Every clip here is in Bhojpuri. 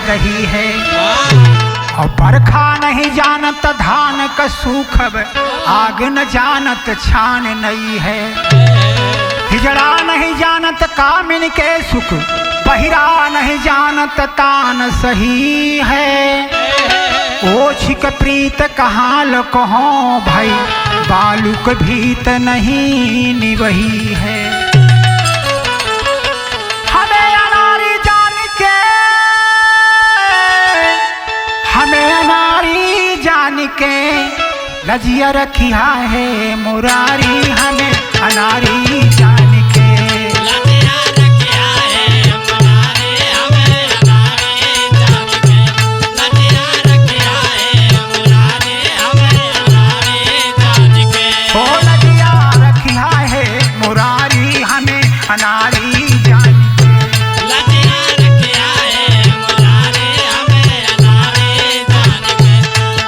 दही है। और बरखा नहीं जानत धान का सूखब, आग न जानत छान नहीं है। हिजड़ा नहीं जानत कामिन के सुख, पहिरा नहीं जानत तान सही है। ओछिक प्रीत कहाँ लो कहो भाई, बालुक भीत नहीं निवही है। हमें अनारी जान के, हमें अनारी जान के लजिया रखिया है मुरारी। हमें अनारी जान के लजिया रखिया है मुरारी, हमें अनारी जान के। लजिया रखिया है मुरारी, हमें अनारी जान के। ओ लजिया रखिया है मुरारी, हमें अनारी जान के। लजिया रखिया है मुरारी, हमें अनारी जान के।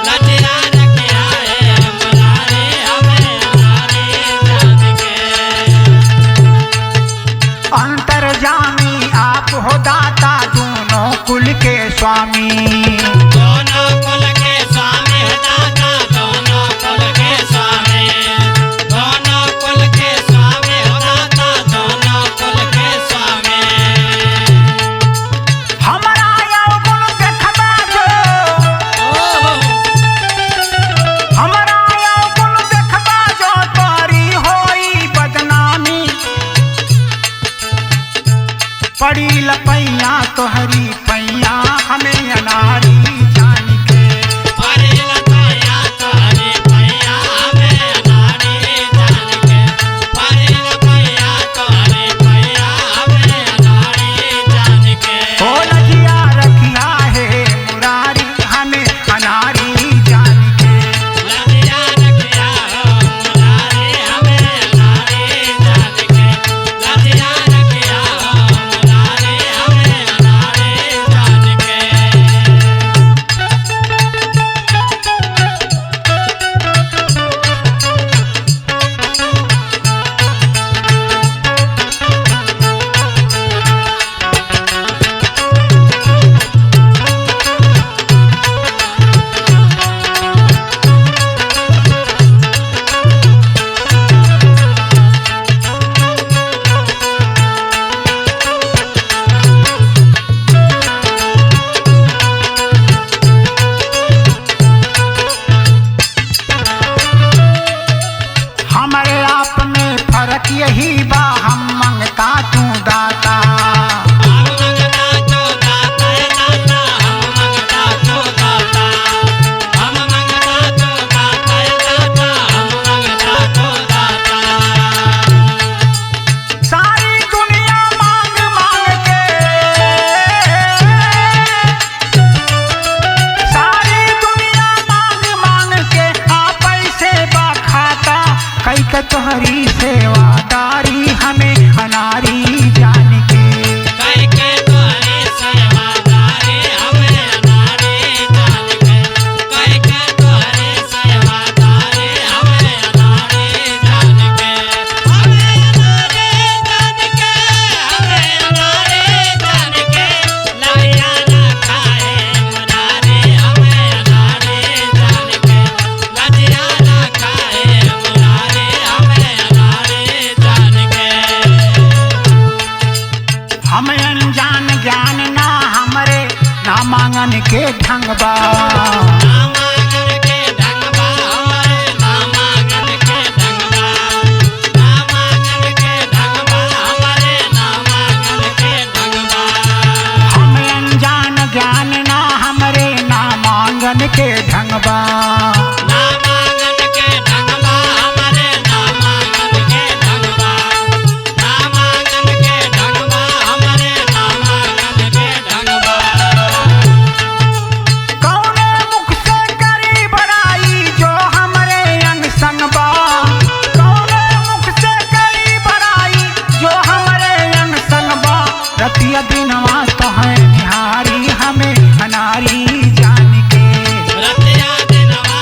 लजिया रखिया है मुरारी, हमें अनारी जान के। अंतर्जामी आप हो दाता, दोनों कुल के स्वामी। दोनों कुल के स्वामी हो दाता, दोनों कुल के स्वामी। दोनों कुल के स्वामी हो दाता, दोनों कुल के स्वामी। हमारा यौगुण देखबा जो, हमारा यौगुण देखबा जो, तोरी होई बदनामी। पड़ी लपैया तोहरी पैया, हमें अनारी जान के। परी लपैया तोहरी पैया, हमें अनारी जान के। परी लपैया तोहरी पैया, हमें अनारी जान के। ओ लजिया रखिया है मुरारी, हमें अनारी जान के। लजिया रखिया हो मुरारी, हमें अनारी जान के। लजिया रखिया हो मुरारी, हमें अनारी जान के। हमारे आप में फर्क यही बा, हम मंगता तू दाता। हम मंगता तो दाता है दाता, हम मंगता तो दाता। हम मंगता तो दाता है दाता, हम मंगता तो दाता। सारी दुनिया मांग मांग के, सारी दुनिया मांग मांग के आप पैसे बा खाता। कई के तोहरी सेवादारी, हमें अनारी जान के। कई के तोहरी सेवादारी, हमें अनारी जान के। कई के तोहरी सेवादारी, हमें अनारी जान के। हमें अनारी जान के, हमें अनारी जान के। लजिया रखा है मुरारी, हमें अनारी जान के। लजिया रखा है मुरारी, हमें अनारी जान के। हम अनजान ज्ञान ना हमरे, ना मांगन के ढंग बा। ना मांगन के ढंग बा, हमारे ना मांगन के ढंग बा। ना मांगन के ढंग बा, हमारे ना मांगन के ढंग बा। हम अनजान ज्ञान ना हमरे, ना मांगन के ढंग बा। ना मांगन के ढंग बा, हमारे ना मांगन के ढंग बा। ना मांगन के ढंग बा, हमारे ना मांगन के ढंग बा। कौने मुख से करी बड़ाई, जो हमरे अंग संग बा। कौने मुख से करी बड़ाई, जो हमरे अंग संग बा। रतिया दिनवा तो है निहारी, हमें अनारी जान के। रतिया दिनवा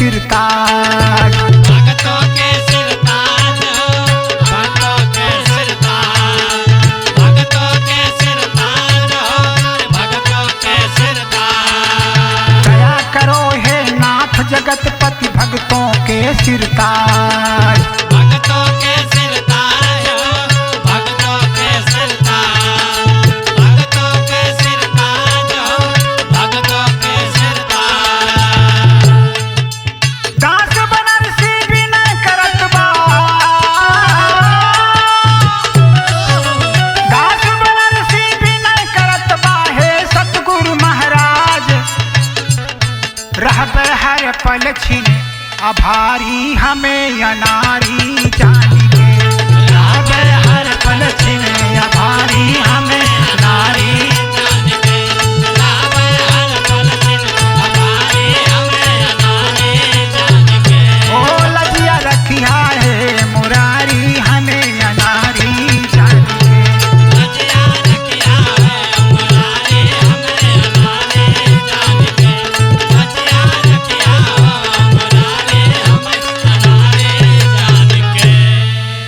सिरताज। भक्तों के सिरताज हो, भक्तों के सिरताज, भक्तों के सिरताज हो, भक्तों के सिरताज। दया करो हे नाथ जगतपति भक्तों के सिरताज। भक्तों के सिरताज हो, भक्तों के सिरताज, भक्तों के सिरताज हो, भक्तों के सिरताज। दास बनरसी विनय करत बा, दास बनरसी विनय करत बा हे सतगुरु महाराज। रहबै हर पल छिन आभारी हमें अनारी जा।